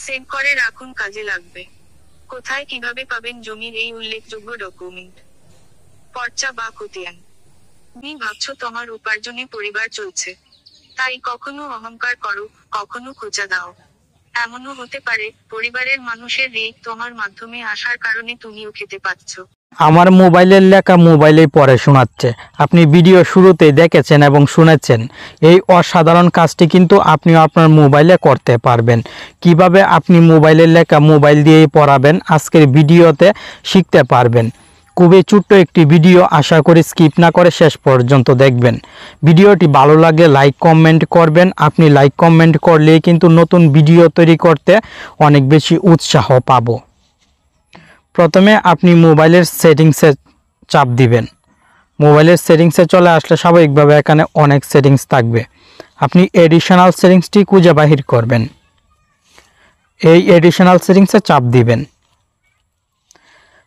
Save করে রাখুন, কাজে লাগবে। কোথায় কিভাবে পাবেন জমির এই উল্লেখযোগ্য ডকুমেন্ট? পর্চা বা খতিয়ান। তুমি ভাবছো তোমার উপার্জনে পরিবার চলছে, তাই কখনো অহংকার করো, কখনো খোঁচা দাও। এমনও হতে পারে পরিবারের মানুষের ঋণ তোমার মাধ্যমে আসার কারণে তুমিও খেতে পাচ্ছ। আমার মোবাইলের লেখা মোবাইলেই পড়ে শোনাচ্ছে। আপনি ভিডিও শুরুতেই দেখেছেন এবং শুনেছেন। এই অসাধারণ কাজটি কিন্তু আপনিও আপনার মোবাইলে করতে পারবেন। কিভাবে আপনি মোবাইলের লেখা মোবাইল দিয়েই পড়াবেন আজকের ভিডিওতে শিখতে পারবেন। খুবই ছোট্ট একটি ভিডিও, আশা করি স্কিপ না করে শেষ পর্যন্ত দেখবেন। ভিডিওটি ভালো লাগলে লাইক কমেন্ট করবেন। আপনি লাইক কমেন্ট করলেই কিন্তু নতুন ভিডিও তৈরি করতে অনেক বেশি উৎসাহ পাবো। প্রথমে আপনি মোবাইলের সেটিংসে চাপ দিবেন। মোবাইলের সেটিংসে চলে আসলে স্বাভাবিকভাবে এখানে অনেক সেটিংস থাকবে। আপনি এডিশনাল সেটিংসটি খুঁজে বাহির করবেন। এই এডিশনাল সেটিংসে চাপ দিবেন।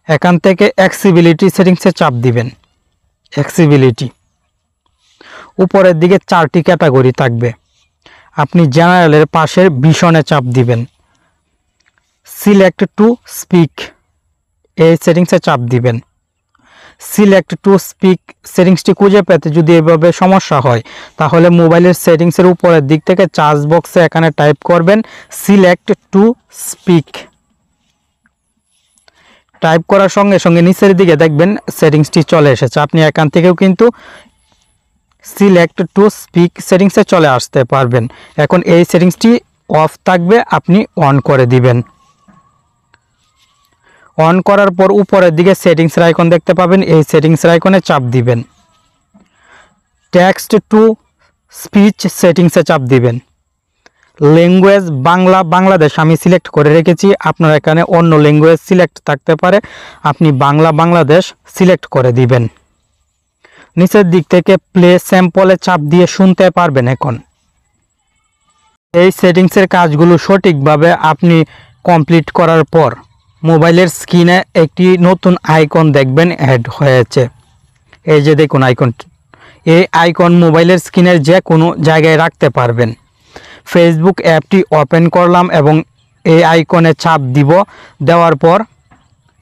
এখান থেকে অ্যাক্সেসিবিলিটি সেটিংসে চাপ দিবেন। অ্যাক্সেসিবিলিটি উপরের দিকে 4টি ক্যাটাগরি থাকবে। আপনি জেনারেলের পাশের ভিশনে চাপ দিবেন। সিলেক্ট টু স্পিক এই সেটিংসে চাপ দিবেন। সিলেক্ট টু স্পিক সেটিংসটি খুঁজে পেতে যদি এভাবে সমস্যা হয় তাহলে মোবাইলের সেটিংসের উপরের দিক থেকে সার্চ বক্সে এখানে টাইপ করবেন সিলেক্ট টু স্পিক। টাইপ করার সঙ্গে সঙ্গে নিচের দিকে দেখবেন সেটিংসটি চলে এসেছে। আপনি এখান থেকেও কিন্তু সিলেক্ট টু স্পিক সেটিংসে চলে আসতে পারবেন। এখন এই সেটিংসটি অফ থাকবে, আপনি অন করে দিবেন। অন করার পর উপরের দিকে সেটিংসের আইকন দেখতে পাবেন। এই সেটিংসের আইকনে চাপ দিবেন। টেক্সট টু স্পিচ সেটিংসে চাপ দিবেন। ল্যাঙ্গুয়েজ বাংলা বাংলাদেশ আমি সিলেক্ট করে রেখেছি। আপনার এখানে অন্য ল্যাঙ্গুয়েজ সিলেক্ট থাকতে পারে, আপনি বাংলা বাংলাদেশ সিলেক্ট করে দিবেন। নিচের দিক থেকে প্লে স্যাম্পলে চাপ দিয়ে শুনতে পারবেন। এখন এই সেটিংসের কাজগুলো সঠিকভাবে আপনি কমপ্লিট করার পর মোবাইলের স্ক্রিনে একটি নতুন আইকন দেখবেন অ্যাড হয়েছে। এই যে দেখুন আইকনটি, এই আইকন মোবাইলের স্ক্রিনের যে কোনো জায়গায় রাখতে পারবেন। ফেসবুক অ্যাপটি ওপেন করলাম এবং এই আইকনে চাপ দিব। দেওয়ার পর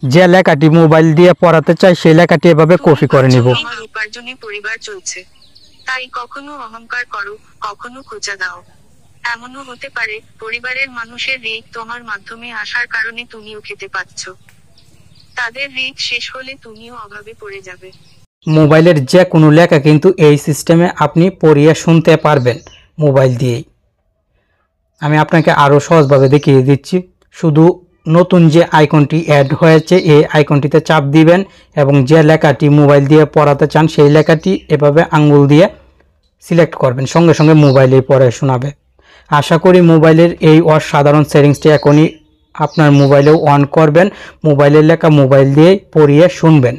যে লেখাটি মোবাইল দিয়ে পড়াতে চাই সেই লেখাটি এভাবে কপি করে নিব। আমার উপার্জনে পরিবার চলছে, তাই কখনো অহংকার করো, কখনো খোঁচা দাও। এমনও হতে পারে পরিবারের মানুষের ঋণ তোমার মাধ্যমে আসার কারণে তুমিও খেতে পাচ্ছ। তাদের ঋণ শেষ হলে তুমিও অভাবে পড়ে যাবে। মোবাইলের যে কোনো লেখা কিন্তু এই সিস্টেমে আপনি পড়িয়ে শুনতে পারবেন মোবাইল দিয়েই। আমি আপনাকে আরও সহজভাবে দেখিয়ে দিচ্ছি। শুধু নতুন যে আইকনটি অ্যাড হয়েছে এই আইকনটিতে চাপ দিবেন এবং যে লেখাটি মোবাইল দিয়ে পড়াতে চান সেই লেখাটি এভাবে আঙ্গুল দিয়ে সিলেক্ট করবেন, সঙ্গে সঙ্গে মোবাইলেই পড়ে শোনাবে। আশা করি মোবাইলের এই অসাধারণ সেটিংসটি এখনই আপনার মোবাইলেও অন করবেন। মোবাইলের লেখা মোবাইল দিয়েই পড়িয়ে শুনবেন।